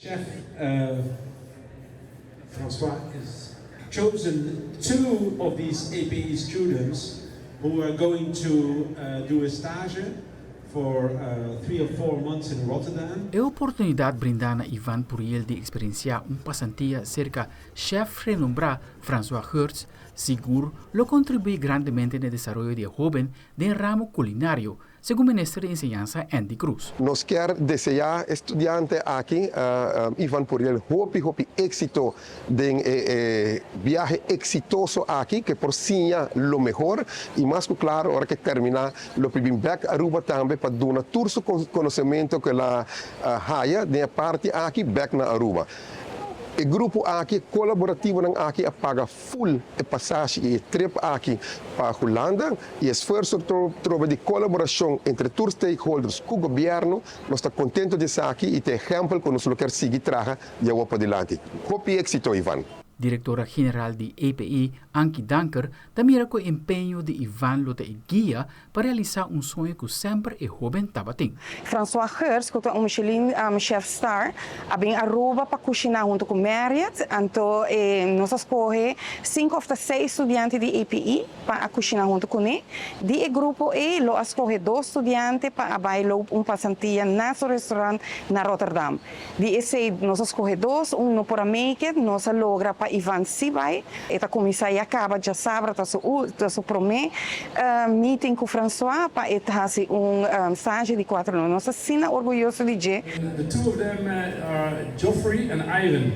Chef Francois has chosen two of these APE students who are going to do a stage for 3 or 4 months in Rotterdam. É a oportunidade brindada a Ivan Puriel de experienciar pasantía cerca chef renombrado François Hertz, seguro lo contribuye grandemente en el desarrollo de joven del ramo culinario, según el ministro de Enseñanza Andy Cruz. Nos quer desejar estudiante aqui, Ivan Puriel, hopi éxito de viaje exitoso aqui, que por si lo mejor y más claro, ahora que termina, lo pibim back Aruba também para dar todo su conocimiento que la haya de parte aqui back na Aruba. O grupo aqui colaborativo não aqui paga full a passagem e trip aqui para a Holanda e esforço de colaboração entre todos os stakeholders com o governo. Nós estamos contentes de estar aqui e ter exemplo que nós queremos seguir traga e para adelante. Hope éxito, Ivan. Directora General de APE, Anki Danker, también con el empeño de Ivan lo de guía para realizar un sueño que siempre es joven tabatín. François Hertz, que é Michelin chef star, abem Aruba para cozinhar junto com Marriott. Então, nós escolhemos 5 ou 6 estudantes de APE para cozinhar junto com ele. De grupo lo escolhe 2 estudantes para bailar pasantía nosso restaurante na Rotterdam. De esse, nós escolhemos 2, no para make, nós logra para Ivan se vai, esta comissão acaba de sábado, tá promete meeting com François para fazer stage de 4 anos. Nós assim orgulhoso de dizer. The two of them are Geoffrey and Ivan.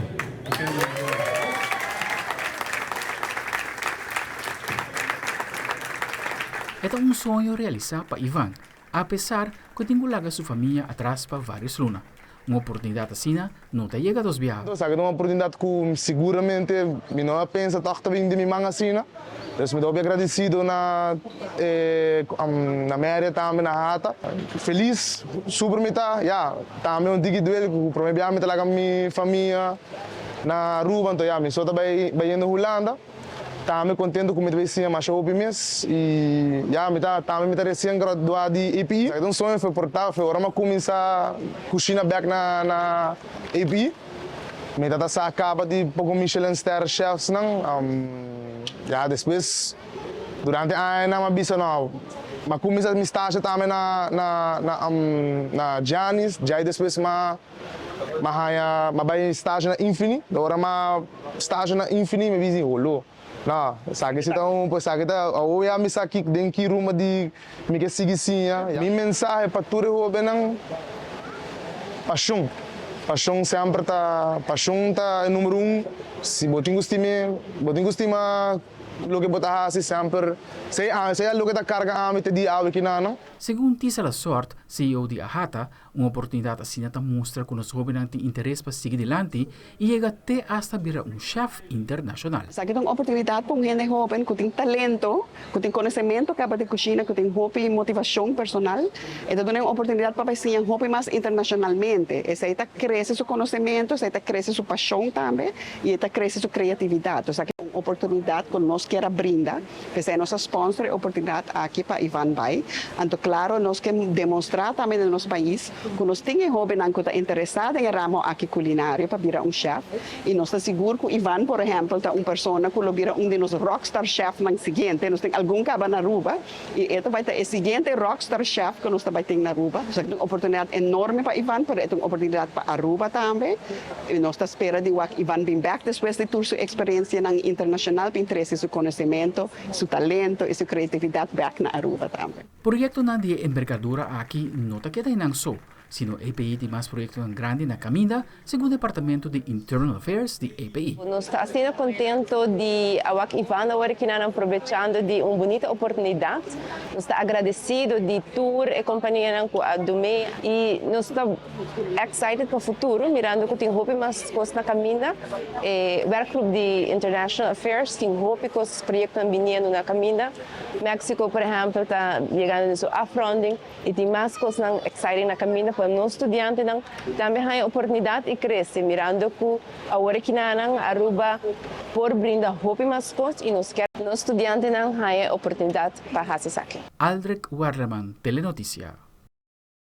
Okay. É sonho realizar para Ivan, apesar que tem larga sua família atrás para várias lunas. Uma oportunidade assim não te chega dos viagens. Sabe, uma oportunidade que seguramente me não pensa toda vez de minha mãe assim, então me dou agradecido na Maria também na Hata, feliz, super me tá, também digo duelo, para mim me tá lá com minha família na Aruba, então me só tá bem na Holanda. Também contente com o meu vizinho, mas eu ouvi mesmo e também me recém graduado de APE. Então o sonho foi portar, foi agora começar a cozinhar back na APE. Me tá acaba de pouco Michelin star chefs não, depois durante a ano me disse não, mas comecei a me estágio também na Giannis, já depois vai estágio na Infinity, agora estágio na Infinity me disse rolou. Não, sabe se então, pois sabe que eu ia me sair dentro de uma de me que seguir sim, minha mensagem para todo o jovem paixão sempre paixão tá número 1. Se botin gostima lo que botar assim sempre sei lo que tá carga a mim te di ao que não. Segundo Tisa La Sorte, CEO de Ahata, uma oportunidade assim mostra que os jovens têm interesse para seguir adiante e chega até hasta virar chef internacional. Sabe que é uma oportunidade para gente jovem que tem talento, que tem conhecimento capaz de cozinha, que tem hobby e motivação personal. Então é uma oportunidade para ensinar hobby mais internacionalmente. Essa aí cresce seu conhecimento, essa aí cresce sua paixão também e essa cresce sua criatividade. Sabe que é uma oportunidade que nós queremos brindar, que é nossa sponsor, oportunidade aqui para Ivan Bay. Então, claro, nós queremos demonstrar também no nosso país que nós temos jovens que estão interessados em ramo aqui culinário para virar chef. E nós estamos seguros que Ivan, por exemplo, é uma pessoa que vai virar de nossos rockstar chef no seguinte. Nós temos algum que vai na Aruba e este vai ter o seguinte rockstar chef que nós vai ter na Aruba. É uma oportunidade enorme para Ivan, mas é uma oportunidade para Aruba também. E nós estamos esperando que Ivan venha back depois de toda sua experiência internacional, para interesse seu conhecimento, seu talento e sua criatividade back na Aruba também. Proyecto de envergadura aquí no te queda en só, sino APE tem mais proyectos grandes na caminda, segundo o Departamento de Internal Affairs de APE. Nós estamos sendo contentos de awak Ivan agora que estamos aproveitando de uma bonita oportunidade. Nós estamos agradecidos de tour e companhia com a Dume e nós estamos excited para o futuro, mirando que tem hope mais coisas na caminda. O Club de International Affairs tem hope que os projetos vindo na caminda. México, por exemplo, está chegando no seu off-rounding e tem mais coisas exciting na caminda. Nós estudantes também têm oportunidade de crescer, mirando que agora que nós Aruba por brindar hope mais coisas e nós estudantes têm oportunidade para fazer isso aqui. Aldrich Warleman, Telenotícia.